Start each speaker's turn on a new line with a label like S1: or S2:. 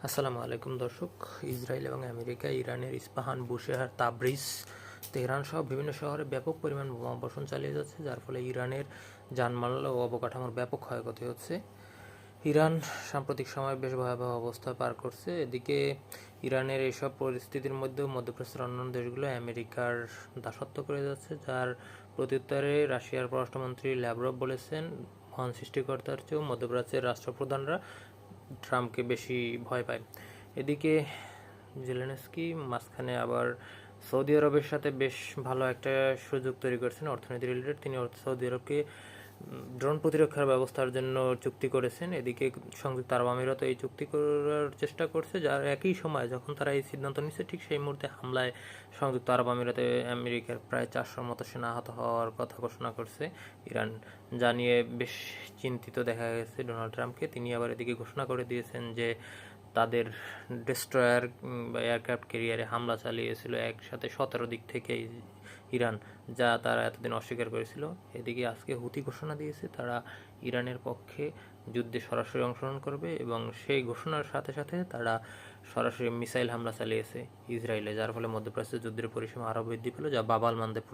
S1: আসসালামু আলাইকুম দর্শক। ইসরায়েল এবং আমেরিকা ইরানের ইস্পাহান, বুশেহর, তাবরিজ, তেহরান সহ বিভিন্ন শহরে ব্যাপক পরিমাণ বোমাবর্ষণ চালিয়ে যাচ্ছে, যার ফলে ইরানের জানমাল ও অবকাঠামোর ব্যাপক ক্ষয়ক্ষতি হচ্ছে। ইরান সাম্প্রতিক সময়ে বেশ ভয়াবহ অবস্থা পার করছে। এদিকে ইরানের এইসব পরিস্থিতির মধ্যেও মধ্যপ্রাচ্যের অন্যান্য দেশগুলো আমেরিকার দাসত্ব করে যাচ্ছে, যার প্রত্যুত্তরে রাশিয়ার পররাষ্ট্রমন্ত্রী ল্যাভরভ বলেছেন, মহান সৃষ্টিকর্তার চেয়েও মধ্যপ্রাচ্যের রাষ্ট্রপ্রধানরা ট্রাম্পকে বেশি ভয় পায়। এদিকে জেলেনস্কি মাঝখানে আবার সৌদি আরবের সাথে বেশ ভালো একটা সুযোগ তৈরি করেছেন অর্থনীতি রিলেটেড। তিনি সৌদি আরবকে ড্রোন প্রতিরক্ষার ব্যবস্থার জন্য চুক্তি করেছেন। এদিকে সংযুক্ত আরব আমিরাতও এই চুক্তি করার চেষ্টা করছে, যার একই সময় যখন তারা এই সিদ্ধান্ত নিচ্ছে ঠিক সেই মুহূর্তে হামলায় সংযুক্ত আরব আমিরাতে আমেরিকার প্রায় 400-র মতো সেনা আহত হওয়ার কথা ঘোষণা করছে ইরান, যা নিয়ে বেশ চিন্তিত দেখা গেছে ডোনাল্ড ট্রাম্পকে। তিনি আবার এদিকে ঘোষণা করে দিয়েছেন যে তাদের ডেস্ট্রয়ার বা এয়ারক্রাফট ক্যারিয়ারে হামলা চালিয়েছিল একসাথে 17 দিক থেকে ইরান, যা তারা এতদিন অস্বীকার করেছিল। এদিকে আজকে হুতি ঘোষণা দিয়েছে তারা ইরানের পক্ষে যুদ্ধে সরাসরি অংশগ্রহণ করবে, এবং সেই ঘোষণার সাথে সাথে তারা সরাসরি মিসাইল হামলা চালিয়েছে ইসরায়েলে, যার ফলে মধ্যপ্রাচ্যের যুদ্ধের পরিসীমা আরও বৃদ্ধি পেল, যা বাব আল মানদেব